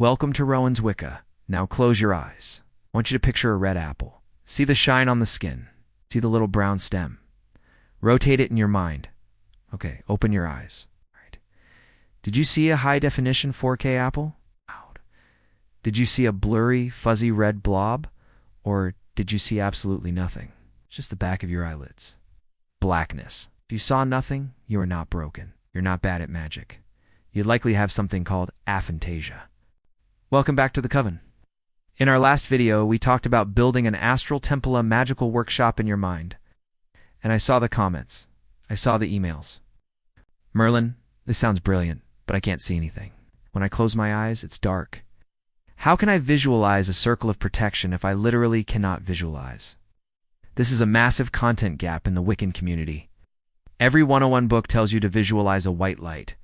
Welcome to Rowan's Wicca. Now close your eyes. I want you to picture a red apple. See the shine on the skin. See the little brown stem. Rotate it in your mind. Okay, open your eyes. All right. Did you see a high-definition 4K apple? Wow. Did you see a blurry, fuzzy red blob? Or did you see absolutely nothing? Just the back of your eyelids. Blackness. If you saw nothing, you are not broken. You're not bad at magic. You'd likely have something called aphantasia. Welcome back to the Coven. In our last video, we talked about building an astral temple magical workshop in your mind. And I saw the comments. I saw the emails. Merlin, this sounds brilliant, but I can't see anything. When I close my eyes, it's dark. How can I visualize a circle of protection if I literally cannot visualize? This is a massive content gap in the Wiccan community. Every 101 book tells you to visualize a white light.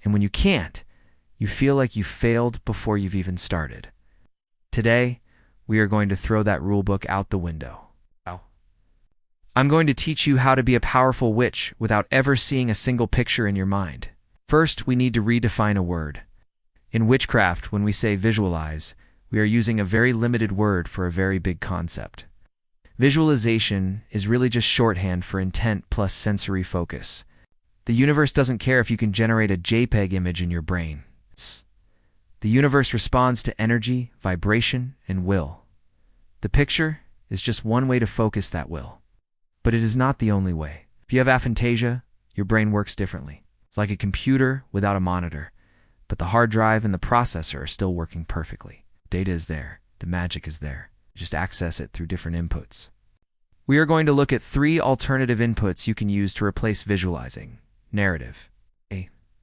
And when you can't, you feel like you failed before you've even started. Today, we are going to throw that rulebook out the window. Wow. I'm going to teach you how to be a powerful witch without ever seeing a single picture in your mind. First, we need to redefine a word. In witchcraft, when we say visualize, we are using a very limited word for a very big concept. Visualization is really just shorthand for intent plus sensory focus. The universe doesn't care if you can generate a JPEG image in your brain. The universe responds to energy, vibration, and will. The picture is just one way to focus that will. But it is not the only way. If you have aphantasia, your brain works differently. It's like a computer without a monitor, but the hard drive and the processor are still working perfectly. Data is there. The magic is there. You just access it through different inputs. We are going to look at 3 alternative inputs you can use to replace visualizing. Narrative,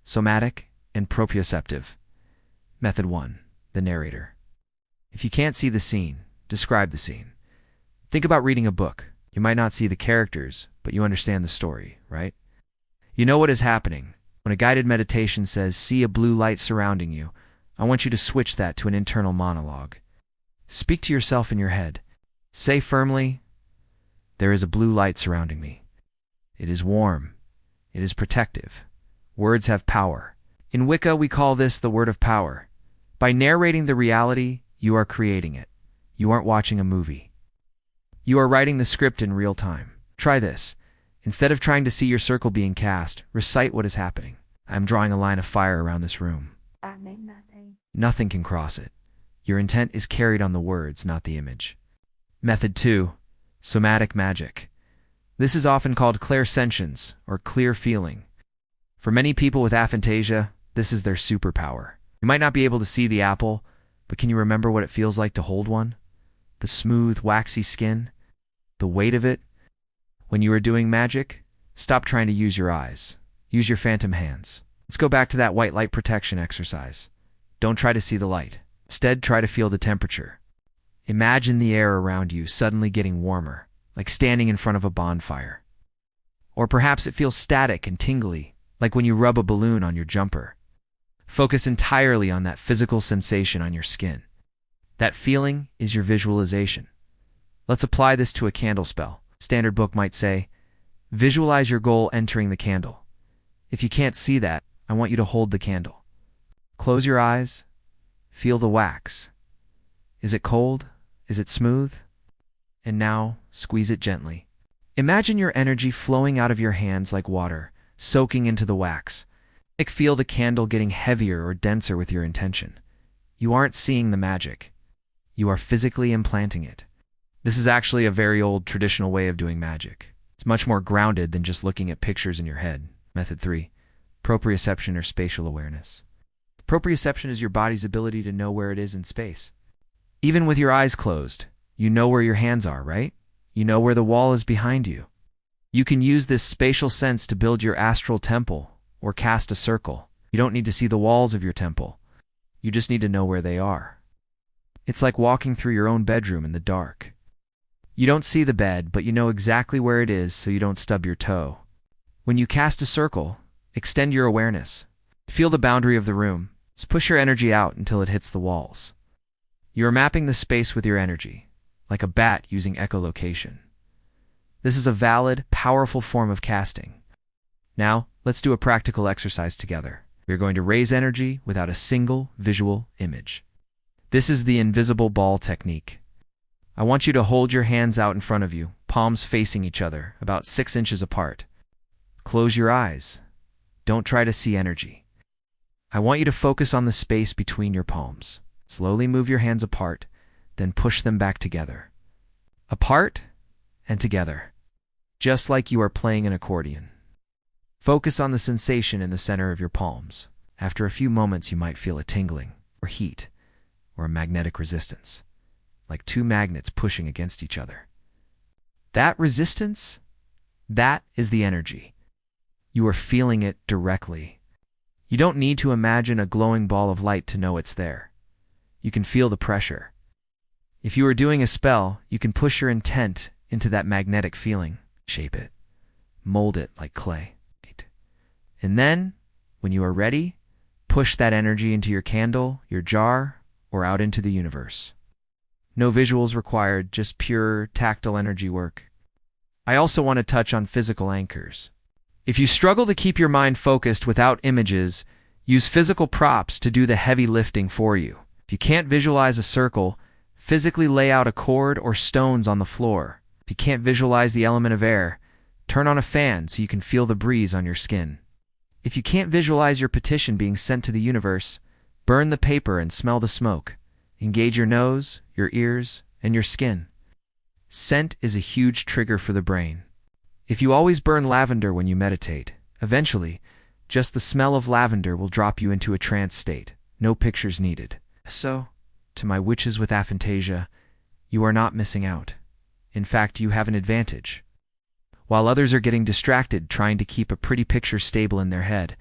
somatic, and proprioceptive. Method 1, the narrator. If you can't see the scene, describe the scene. Think about reading a book. You might not see the characters, but you understand the story, right? You know what is happening. When a guided meditation says, see a blue light surrounding you, I want you to switch that to an internal monologue. Speak to yourself in your head. Say firmly, there is a blue light surrounding me. It is warm. It is protective. Words have power. In Wicca, we call this the word of power. By narrating the reality, you are creating it. You aren't watching a movie. You are writing the script in real time. Try this. Instead of trying to see your circle being cast, recite what is happening. I am drawing a line of fire around this room. Nothing can cross it. Your intent is carried on the words, not the image. Method 2, Somatic Magic. This is often called clairsentience, or clear feeling. For many people with aphantasia, this is their superpower. You might not be able to see the apple, but can you remember what it feels like to hold one? The smooth, waxy skin? The weight of it? When you are doing magic, stop trying to use your eyes. Use your phantom hands. Let's go back to that white light protection exercise. Don't try to see the light. Instead, try to feel the temperature. Imagine the air around you suddenly getting warmer, like standing in front of a bonfire. Or perhaps it feels static and tingly, like when you rub a balloon on your jumper. Focus entirely on that physical sensation on your skin. That feeling is your visualization. Let's apply this to a candle spell. Standard book might say, visualize your goal entering the candle. If you can't see that, I want you to hold the candle. Close your eyes. Feel the wax. Is it cold? Is it smooth? And now, squeeze it gently. Imagine your energy flowing out of your hands like water, soaking into the wax. Feel the candle getting heavier or denser with your intention. You aren't seeing the magic. You are physically implanting it. This is actually a very old traditional way of doing magic. It's much more grounded than just looking at pictures in your head. Method 3, Proprioception or spatial awareness. Proprioception is your body's ability to know where it is in space. Even with your eyes closed, you know where your hands are, right? You know where the wall is behind you. You can use this spatial sense to build your astral temple or cast a circle. You don't need to see the walls of your temple. You just need to know where they are. It's like walking through your own bedroom in the dark. You don't see the bed, but you know exactly where it is so you don't stub your toe. When you cast a circle, extend your awareness. Feel the boundary of the room. Just push your energy out until it hits the walls. You are mapping the space with your energy, like a bat using echolocation. This is a valid, powerful form of casting. Now, let's do a practical exercise together. We are going to raise energy without a single visual image. This is the invisible ball technique. I want you to hold your hands out in front of you, palms facing each other, about 6 inches apart. Close your eyes. Don't try to see energy. I want you to focus on the space between your palms. Slowly move your hands apart, then push them back together. Apart and together, just like you are playing an accordion. Focus on the sensation in the center of your palms. After a few moments, you might feel a tingling, or heat, or a magnetic resistance, like 2 magnets pushing against each other. That resistance, that is the energy. You are feeling it directly. You don't need to imagine a glowing ball of light to know it's there. You can feel the pressure. If you are doing a spell, you can push your intent into that magnetic feeling, shape it, mold it like clay. And then, when you are ready, push that energy into your candle, your jar, or out into the universe. No visuals required, just pure tactile energy work. I also want to touch on physical anchors. If you struggle to keep your mind focused without images, use physical props to do the heavy lifting for you. If you can't visualize a circle, physically lay out a cord or stones on the floor. If you can't visualize the element of air, turn on a fan so you can feel the breeze on your skin. If you can't visualize your petition being sent to the universe, burn the paper and smell the smoke. Engage your nose, your ears, and your skin. Scent is a huge trigger for the brain. If you always burn lavender when you meditate, eventually, just the smell of lavender will drop you into a trance state. No pictures needed. So, to my witches with aphantasia, you are not missing out. In fact, you have an advantage. While others are getting distracted trying to keep a pretty picture stable in their head,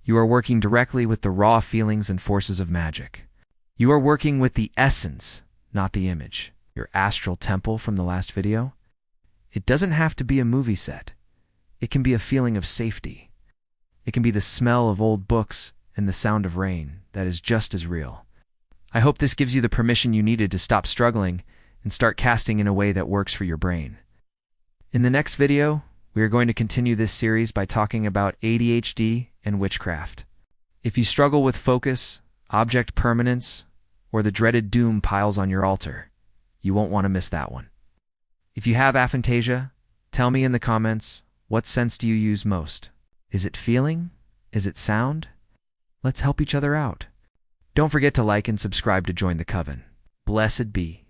you are working directly with the raw feelings and forces of magic. You are working with the essence, not the image. Your astral temple from the last video? It doesn't have to be a movie set. It can be a feeling of safety. It can be the smell of old books and the sound of rain that is just as real. I hope this gives you the permission you needed to stop struggling and start casting in a way that works for your brain. In the next video, we are going to continue this series by talking about ADHD and witchcraft. If you struggle with focus, object permanence, or the dreaded doom piles on your altar, you won't want to miss that one. If you have aphantasia, tell me in the comments, what sense do you use most? Is it feeling? Is it sound? Let's help each other out. Don't forget to like and subscribe to join the coven. Blessed be.